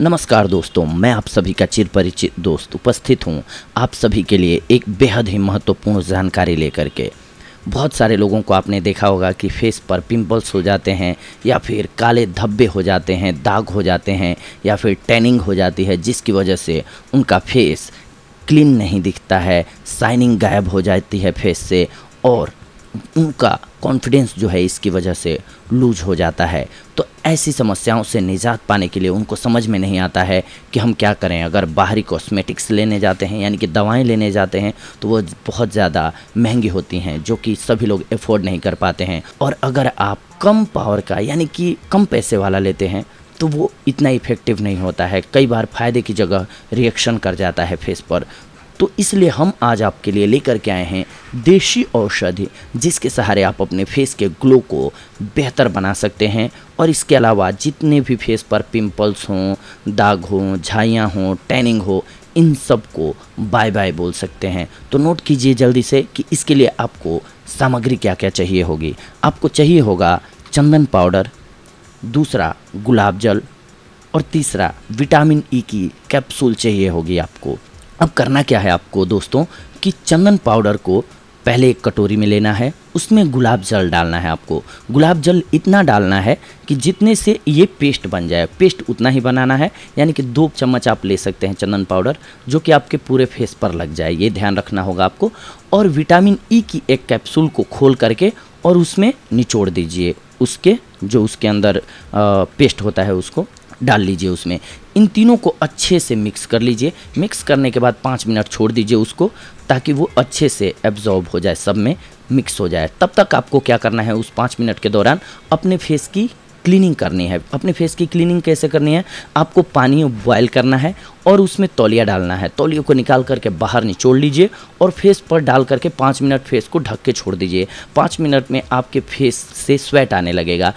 नमस्कार दोस्तों, मैं आप सभी का चिरपरिचित दोस्त उपस्थित हूं आप सभी के लिए एक बेहद ही महत्वपूर्ण जानकारी लेकर के। बहुत सारे लोगों को आपने देखा होगा कि फेस पर पिंपल्स हो जाते हैं या फिर काले धब्बे हो जाते हैं, दाग हो जाते हैं या फिर टैनिंग हो जाती है, जिसकी वजह से उनका फेस क्लीन नहीं दिखता है, शाइनिंग गायब हो जाती है फेस से और उनका कॉन्फिडेंस जो है इसकी वजह से लूज हो जाता है। तो ऐसी समस्याओं से निजात पाने के लिए उनको समझ में नहीं आता है कि हम क्या करें। अगर बाहरी कॉस्मेटिक्स लेने जाते हैं यानी कि दवाएं लेने जाते हैं तो वो बहुत ज़्यादा महंगी होती हैं, जो कि सभी लोग अफोर्ड नहीं कर पाते हैं। और अगर आप कम पावर का यानी कि कम पैसे वाला लेते हैं तो वो इतना इफ़ेक्टिव नहीं होता है, कई बार फ़ायदे की जगह रिएक्शन कर जाता है फेस पर। तो इसलिए हम आज आपके लिए लेकर के आए हैं देशी औषधि, जिसके सहारे आप अपने फेस के ग्लो को बेहतर बना सकते हैं। और इसके अलावा जितने भी फेस पर पिंपल्स हों, दाग हों, झाइयाँ हों, टैनिंग हो, इन सब को बाय बाय बोल सकते हैं। तो नोट कीजिए जल्दी से कि इसके लिए आपको सामग्री क्या क्या चाहिए होगी। आपको चाहिए होगा चंदन पाउडर, दूसरा गुलाब जल और तीसरा विटामिन ई की कैप्सूल चाहिए होगी आपको। अब करना क्या है आपको दोस्तों कि चंदन पाउडर को पहले एक कटोरी में लेना है, उसमें गुलाब जल डालना है। आपको गुलाब जल इतना डालना है कि जितने से ये पेस्ट बन जाए, पेस्ट उतना ही बनाना है, यानी कि 2 चम्मच आप ले सकते हैं चंदन पाउडर, जो कि आपके पूरे फेस पर लग जाए, ये ध्यान रखना होगा आपको। और विटामिन ई की एक कैप्सूल को खोल करके और उसमें निचोड़ दीजिए, उसके अंदर पेस्ट होता है उसको डाल लीजिए उसमें। इन तीनों को अच्छे से मिक्स कर लीजिए। मिक्स करने के बाद 5 मिनट छोड़ दीजिए उसको, ताकि वो अच्छे से एब्जॉर्ब हो जाए, सब में मिक्स हो जाए। तब तक आपको क्या करना है, उस 5 मिनट के दौरान अपने फेस की क्लीनिंग करनी है। अपने फेस की क्लीनिंग कैसे करनी है, आपको पानी बॉयल करना है और उसमें तौलिया डालना है। तौलिया को निकाल करके बाहर निचोड़ लीजिए और फेस पर डाल करके 5 मिनट फेस को ढक के छोड़ दीजिए। 5 मिनट में आपके फेस से स्वेट आने लगेगा।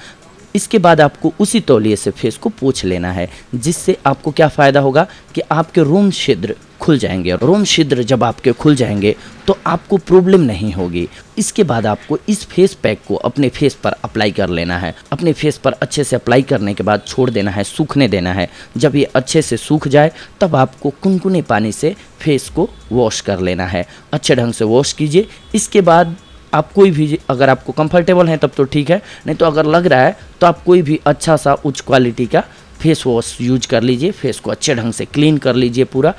इसके बाद आपको उसी तौलिए से फेस को पोंछ लेना है, जिससे आपको क्या फ़ायदा होगा कि आपके रोम छिद्र खुल जाएंगे। और रोम छिद्र जब आपके खुल जाएंगे तो आपको प्रॉब्लम नहीं होगी। इसके बाद आपको इस फेस पैक को अपने फेस पर अप्लाई कर लेना है। अपने फेस पर अच्छे से अप्लाई करने के बाद छोड़ देना है, सूखने देना है। जब ये अच्छे से सूख जाए तब आपको कुनकुने पानी से फेस को वॉश कर लेना है। अच्छे ढंग से वॉश कीजिए। इसके बाद आप कोई भी, अगर आपको कंफर्टेबल है तब तो ठीक है, नहीं तो अगर लग रहा है तो आप कोई भी अच्छा सा उच्च क्वालिटी का फेस वॉश यूज कर लीजिए। फेस को अच्छे ढंग से क्लीन कर लीजिए पूरा।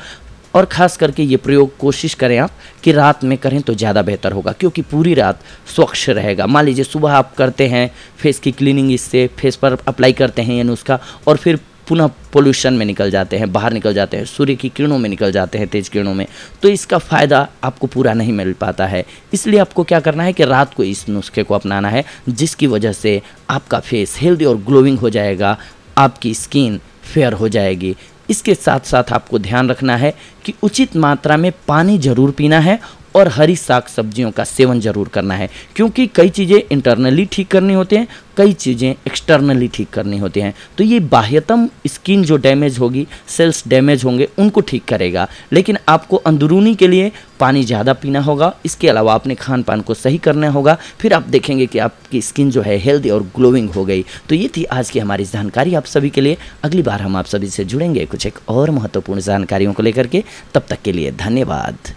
और ख़ास करके ये प्रयोग कोशिश करें आप कि रात में करें तो ज़्यादा बेहतर होगा, क्योंकि पूरी रात स्वच्छ रहेगा। मान लीजिए सुबह आप करते हैं फेस की क्लीनिंग, इससे फेस पर अप्लाई करते हैं ये नुस्खा, और फिर पुनः पोल्यूशन में निकल जाते हैं, बाहर निकल जाते हैं, सूर्य की किरणों में निकल जाते हैं, तेज़ किरणों में, तो इसका फ़ायदा आपको पूरा नहीं मिल पाता है। इसलिए आपको क्या करना है कि रात को इस नुस्खे को अपनाना है, जिसकी वजह से आपका फेस हेल्दी और ग्लोइंग हो जाएगा, आपकी स्किन फेयर हो जाएगी। इसके साथ साथ आपको ध्यान रखना है कि उचित मात्रा में पानी ज़रूर पीना है और हरी साग सब्जियों का सेवन ज़रूर करना है, क्योंकि कई चीज़ें इंटरनली ठीक करनी होती हैं, कई चीज़ें एक्सटर्नली ठीक करनी होती हैं। तो ये बाह्यतम स्किन जो डैमेज होगी, सेल्स डैमेज होंगे, उनको ठीक करेगा, लेकिन आपको अंदरूनी के लिए पानी ज़्यादा पीना होगा। इसके अलावा अपने खान पान को सही करना होगा, फिर आप देखेंगे कि आपकी स्किन जो है हेल्दी और ग्लोइंग हो गई। तो ये थी आज की हमारी जानकारी आप सभी के लिए। अगली बार हम आप सभी से जुड़ेंगे कुछ एक और महत्वपूर्ण जानकारियों को लेकर के। तब तक के लिए धन्यवाद।